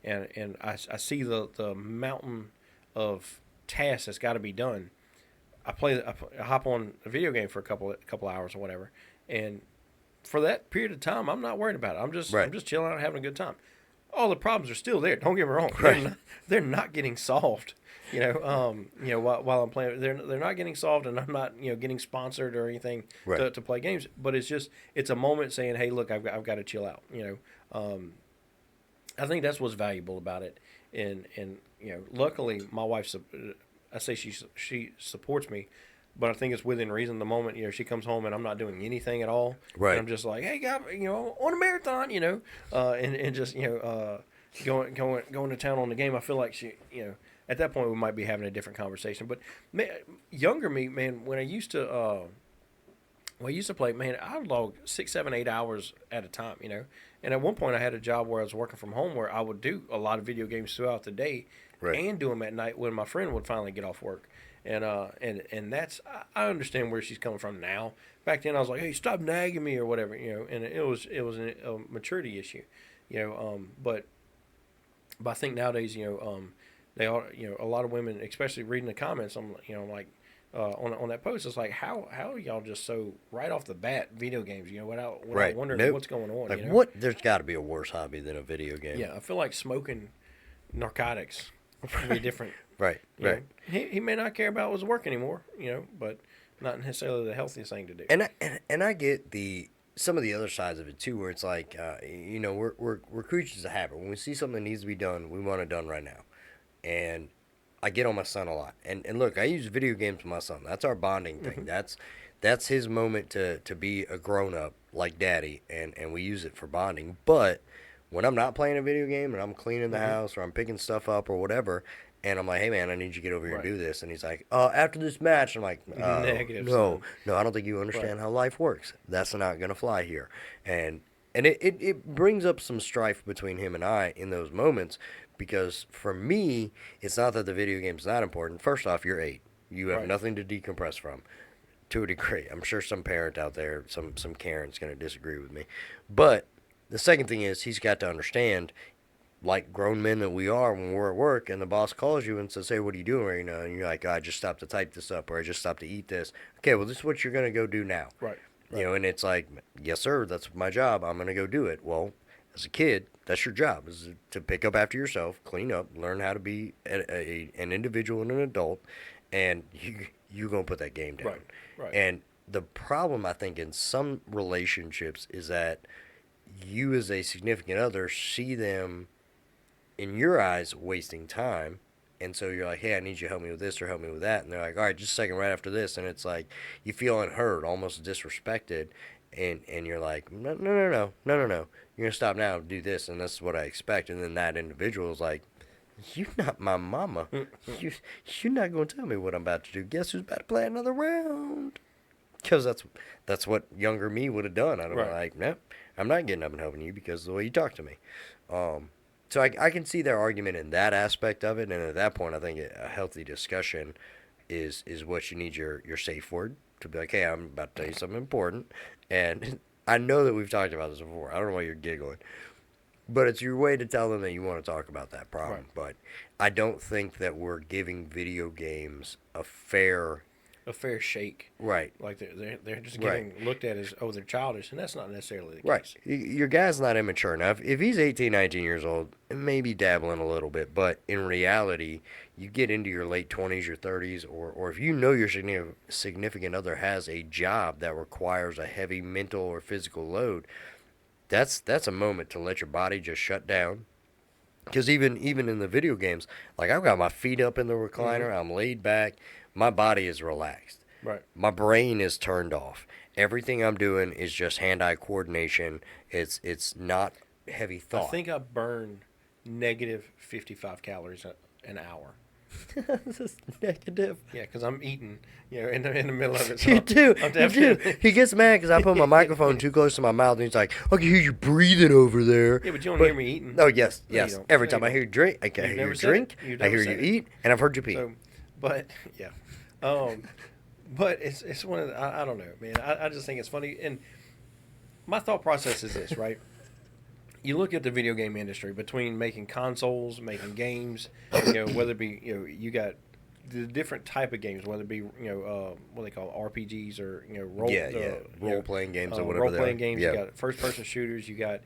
and I see the mountain of tasks that's got to be done. I hop on a video game for a couple hours or whatever, and for that period of time, I'm not worried about it. I'm Right. just chilling out, having a good time. All the problems are still there. Don't get me wrong. Right. They're not getting solved. While I'm playing, they're not getting solved, and I'm not getting sponsored or anything Right. to play games. But it's a moment saying, hey, look, I've got to chill out. I think that's what's valuable about it. And luckily, my wife, I say she supports me, but I think it's within reason. The moment she comes home and I'm not doing anything at all, Right. and I'm just like, hey, guys, on a marathon, and just going to town on the game. I feel like she, at that point we might be having a different conversation. But younger me, man, when I used to play, man, I would log 6, 7, 8 hours at a time, And at one point, I had a job where I was working from home, where I would do a lot of video games throughout the day, Right. and do them at night when my friend would finally get off work. And that's, I understand where she's coming from now. Back then, I was like, hey, stop nagging me or whatever, And it was a maturity issue, But I think nowadays, they are, a lot of women, especially reading the comments, I'm like. On that post, it's like how are y'all just so right off the bat video games? Without Right. wondering Nope. what's going on. Like what? There's got to be a worse hobby than a video game. Yeah, I feel like smoking narcotics would be different. Right. You know? Right. He may not care about his work anymore, but not necessarily the healthiest thing to do. And I get some of the other sides of it too, where it's like we're creatures of habit. When we see something that needs to be done, we want it done right now, and I get on my son a lot. And look, I use video games with my son. That's our bonding thing. Mm-hmm. That's his moment to be a grown-up like daddy, and we use it for bonding. But when I'm not playing a video game and I'm cleaning the house or I'm picking stuff up or whatever, and I'm like, hey, man, I need you to get over here and do this. And he's like, after this match. I'm like, Negative, no, son. I don't think you understand how life works. That's not going to fly here. And it brings up some strife between him and I in those moments. Because for me, it's not that the video game's not important. First off, you're 8. You have nothing to decompress from, to a degree. I'm sure some parent out there, some Karen's going to disagree with me. But the second thing is he's got to understand, like grown men that we are, when we're at work and the boss calls you and says, hey, what are you doing right now? And you're like, I just stopped to type this up, or I just stopped to eat this. Okay, well, this is what you're going to go do now. Right. And it's like, yes, sir, that's my job. I'm going to go do it. Well, as a kid, that's your job, is to pick up after yourself, clean up, learn how to be an individual and an adult, and you're going to put that game down. Right. And the problem, I think, in some relationships is that you as a significant other see them, in your eyes, wasting time. And so you're like, hey, I need you to help me with this or help me with that. And they're like, all right, just a second, right after this. And it's like you feel unheard, almost disrespected. And you're like, no. You're going to stop now and do this, and this is what I expect. And then that individual is like, you're not my mama. You're not going to tell me what I'm about to do. Guess who's about to play another round? Because that's what younger me would have done. I'd have been like, no, I'm not getting up and helping you because of the way you talk to me. So I can see their argument in that aspect of it. And at that point, I think a healthy discussion is what you need your safe word to be like, hey, I'm about to tell you something important. And I know that we've talked about this before. I don't know why you're giggling. But it's your way to tell them that you want to talk about that problem. Right. But I don't think that we're giving video games a fair shake. Right. Like they're just getting looked at as, they're childish, and that's not necessarily the case. Right. Your guy's not immature enough. If he's 18, 19 years old, maybe dabbling a little bit. But in reality, you get into your late 20s, your 30s, or if you know your significant other has a job that requires a heavy mental or physical load, that's a moment to let your body just shut down. Because even in the video games, like I've got my feet up in the recliner, I'm laid back, my body is relaxed. Right. My brain is turned off. Everything I'm doing is just hand-eye coordination. It's not heavy thought. I think I burn negative 55 calories an hour. This is negative. Yeah, because I'm eating, in the middle of it. So You do. I'm You do. He gets mad because I put my microphone too close to my mouth, and he's like, I can hear you breathing over there. Yeah, but you don't hear me eating. Oh, yes. No, you Yes. don't. Every No, time you I hear you drink, I can You've hear never you said drink, it. You've I never hear said you it. eat, and I've heard you pee. So, but, yeah. But it's one of the, I don't know, man. I just think it's funny. And my thought process is this, right? you look at the video game industry between making consoles, making games, whether it be, you got the different type of games, whether it be, what they call RPGs or, role playing games or whatever. Role playing games. Yeah. You got first person shooters. You got,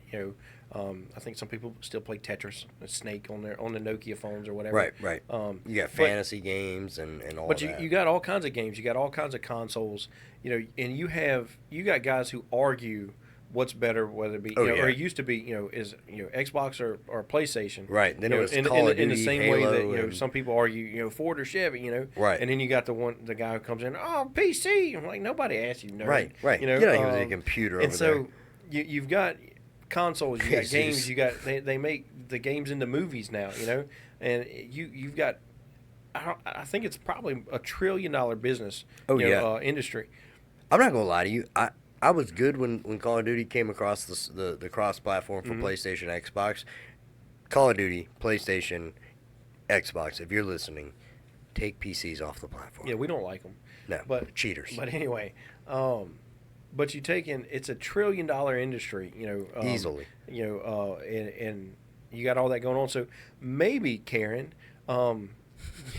I think some people still play Tetris, Snake on the Nokia phones or whatever. Right. You got fantasy games and all that. But you got all kinds of games. You got all kinds of consoles. And you got guys who argue what's better, whether it be, or it used to be, is Xbox or PlayStation. Right. Then it was Call of Duty, in the same Halo, way that some people argue, Ford or Chevy, Right. And then you got the guy who comes in, oh, PC. I'm like, nobody asked you, nerd. Right. You use a computer. And over there. You've got consoles, you got games, you got they make the games into movies now, and you've got. I think it's probably $1 trillion business. Industry. I'm not gonna lie to you. I was good when Call of Duty came across the cross platform for PlayStation, Xbox. Call of Duty, PlayStation, Xbox. If you're listening, take PCs off the platform. Yeah, we don't like them. No, but cheaters. But anyway, but you take in, it's $1 trillion industry. Easily. And you got all that going on. So maybe, Karen,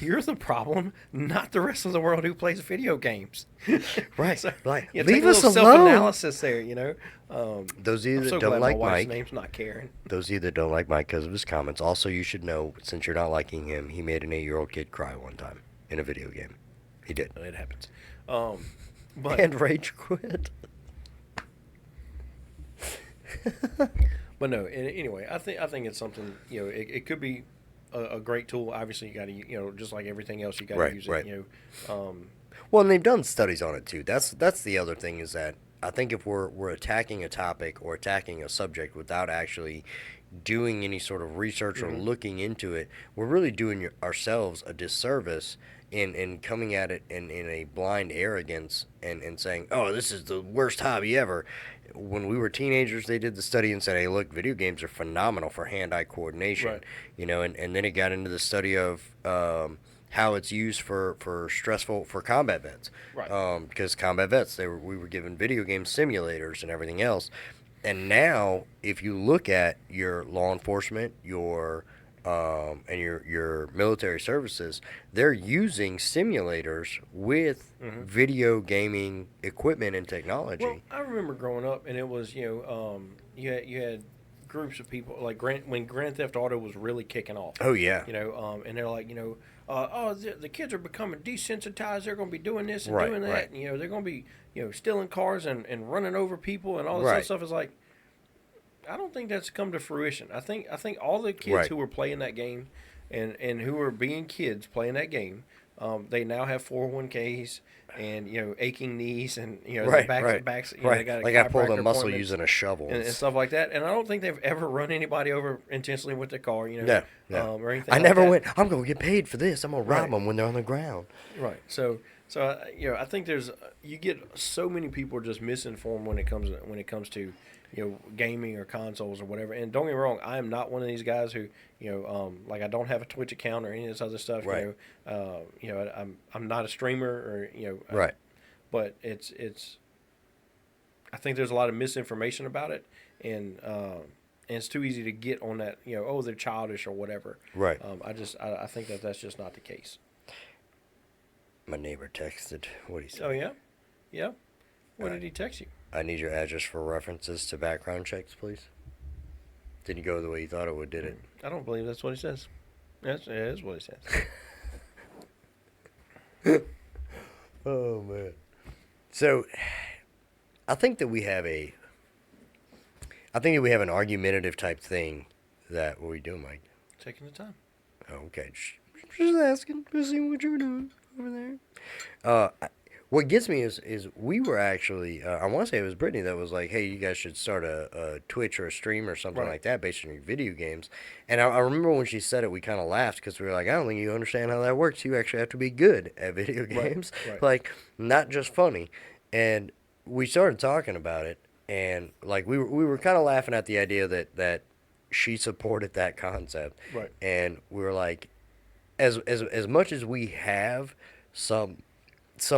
you're the problem, not the rest of the world who plays video games. Right. So, leave us alone. Self-analysis there, Those of you that so don't glad like my wife's Mike. name's not Karen. Those of you that don't like Mike because of his comments. Also, you should know, since you're not liking him, he made an 8-year-old kid cry one time in a video game. He did. It happens. But And rage quit. But no. Anyway, I think it's something. It could be a great tool. Obviously, you got to just like everything else, you got to use it. Right. Well, and they've done studies on it too. That's the other thing, is that I think if we're attacking a topic or attacking a subject without actually doing any sort of research or looking into it, we're really doing ourselves a disservice in coming at it in a blind arrogance and saying, oh, this is the worst hobby ever. When we were teenagers, they did the study and said, hey, look, video games are phenomenal for hand-eye coordination. Right. And then it got into the study of how it's used for combat vets. Right. Because combat vets, we were given video game simulators and everything else. And now, if you look at your law enforcement, and your military services, they're using simulators with video gaming equipment and technology. Well, I remember growing up, and it was you had groups of people like when Grand Theft Auto was really kicking off. Oh yeah. And they're like the kids are becoming desensitized. They're going to be doing this and doing that. Right. And, they're going to be stealing cars and running over people and all this other stuff. Is like, I don't think that's come to fruition. I think all the kids who were playing that game and who were being kids playing that game, they now have 401ks and aching knees and their backs. They got to pull the muscle appointments using a shovel and stuff like that. And I don't think they've ever run anybody over intentionally with their car. No. Or anything. I like never that. went, I'm going to get paid for this. I'm going to rob them when they're on the ground. Right. So I think you get so many people are just misinformed when it comes to gaming or consoles or whatever. And don't get me wrong, I am not one of these guys who like I don't have a Twitch account or any of this other stuff. Right. I'm not a streamer or Right. But it's I think there's a lot of misinformation about it, and it's too easy to get on that. They're childish or whatever. Right. I think that's just not the case. My neighbor texted. What did he say? Oh yeah, yeah. What did he text you? I need your address for references to background checks, please. Didn't go the way you thought it would, did it? I don't believe that's what he says. That is what he says. Oh, man. So, I think that we have an argumentative type thing that, what are we doing, Mike? Taking the time. Oh, okay. Just asking, just seeing what you were doing over there. What gets me is we were actually, I want to say it was Brittany that was like, hey, you guys should start a Twitch or a stream or something like that based on your video games. And I remember when she said it, we kind of laughed because we were like, I don't think you understand how that works. You actually have to be good at video games. Right. Like, not just funny. And we started talking about it, and like we were kind of laughing at the idea that she supported that concept. Right. And we were like, as much as we have some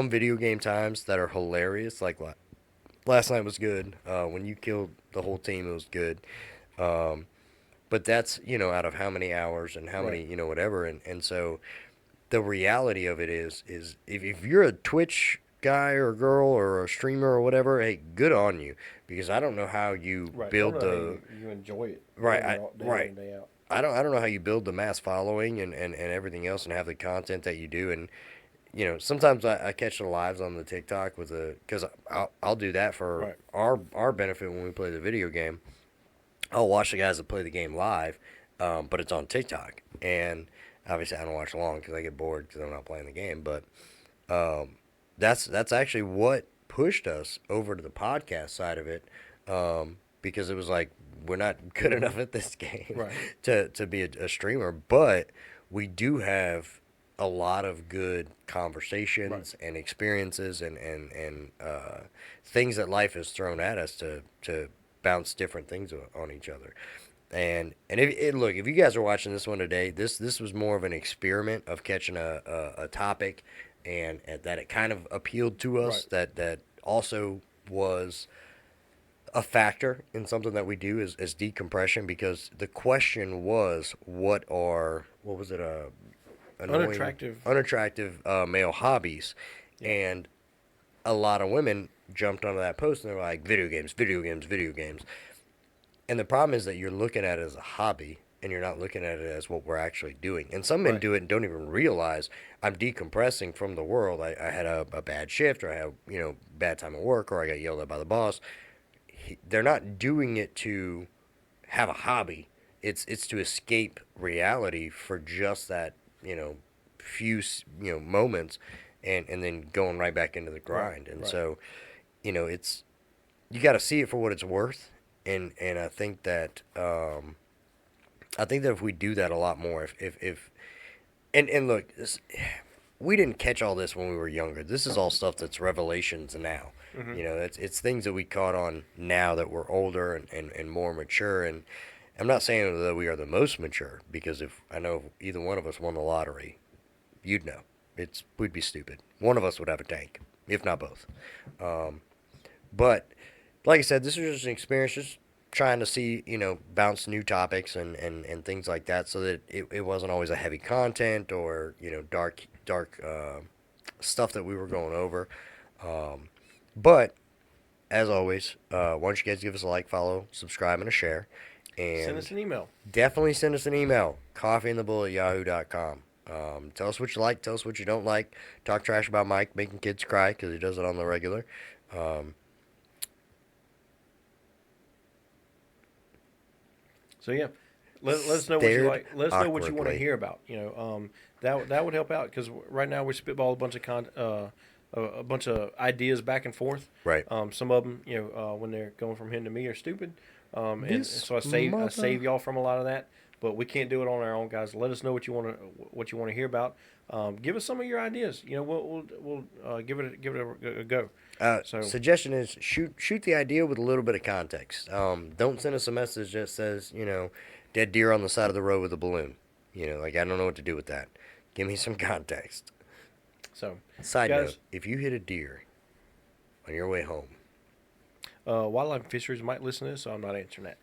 video game times that are hilarious, like last night was good. When you killed the whole team, it was good. But that's, out of how many hours and how Right. many, whatever. And so the reality of it is if you're a Twitch guy or girl or a streamer or whatever, hey, good on you, because I don't know how you Right. I don't build know how the you enjoy it right. day in Right. and day out. I don't know how you build the mass following and everything else and have the content that you do. And sometimes I catch the lives on the TikTok with because I'll do that for Right. our benefit when we play the video game. I'll watch the guys that play the game live, but it's on TikTok. And obviously I don't watch long because I get bored because I'm not playing the game. But that's actually what pushed us over to the podcast side of it, because it was like we're not good enough at this game Right. to be a streamer, but we do have a lot of good Right. conversations and experiences and things that life has thrown at us to bounce different things on each other. And look, if you guys are watching this one today, this was more of an experiment of catching a topic, and that it kind of appealed to us. Right. That also was a factor in something that we do is decompression, because the question was, what was it, annoying, Unattractive. unattractive male hobbies. Yeah. And a lot of women jumped onto that post and they were like, video games, video games, video games. And the problem is that you're looking at it as a hobby and you're not looking at it as what we're actually doing. And some men Right. do it and don't even realize I'm decompressing from the world. I had a bad shift, or I had, bad time at work, or I got yelled at by the boss. They're not doing it to have a hobby. It's to escape reality for just that, few, moments, and then going right back into the Right. grind. And Right. so, it's, you got to see it for what it's worth. And I think that if we do that a lot more, if and look, we didn't catch all this when we were younger. This is all stuff that's revelations now. Mm-hmm. It's things that we caught on now that we're older and more mature. And I'm not saying that we are the most mature, because if I know if either one of us won the lottery, you'd know. We'd be stupid. One of us would have a tank, if not both. But like I said, this was just an experience, just trying to see, bounce new topics and things like that, so that it wasn't always a heavy content or, dark stuff that we were going over. But as always, why don't you guys give us a like, follow, subscribe, and a share. Send And us an email. definitely send us an email, coffeeandthebull@yahoo.com. Tell us what you like, tell us what you don't like. Talk trash about Mike making kids cry, because he does it on the regular. So yeah, let us know what you Stared like. Let us know what you want to awkwardly. hear about. That would help out, because right now we spitball a bunch of a bunch of ideas back and forth. Right. Some of them, when they're going from him to me, are stupid. And This so I save y'all from a lot of that. But we can't do it on our own, guys. Let us know what you want to hear about. Give us some of your ideas. We'll give it a go. So Suggestion is shoot the idea with a little bit of context. Don't send us a message that says, dead deer on the side of the road with a balloon. Like, I don't know what to do with that. Give me some context. so Side guys, note, if you hit a deer on your way home, wildlife and fisheries might listen to this, so I'm not answering that.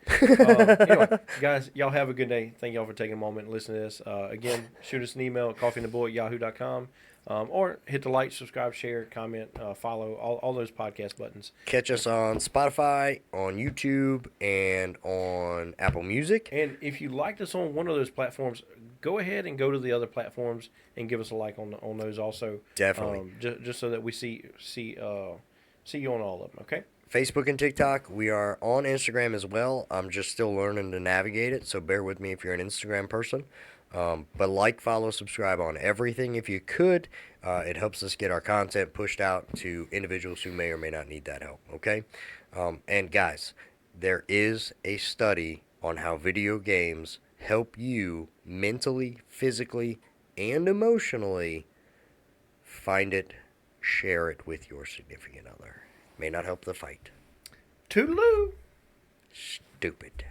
Anyway, guys, y'all have a good day. Thank y'all for taking a moment and listening to this. Again, shoot us an email at coffeeandthebull@yahoo.com, or hit the like, subscribe, share, comment, follow, all those podcast buttons. catch us on Spotify, on YouTube, and on Apple Music. And if you liked us on one of those platforms, go ahead and go to the other platforms and give us a like on those also. Definitely. Just so that we see you on all of them. Okay. Facebook and TikTok. We are on Instagram as well. I'm just still learning to navigate it, so bear with me if you're an Instagram person. But like, follow, subscribe on everything if you could. It helps us get our content pushed out to individuals who may or may not need that help, okay? And guys, there is a study on how video games help you mentally, physically, and emotionally. Find it, share it with your significant other. May not help the fight. Toodaloo. Stupid.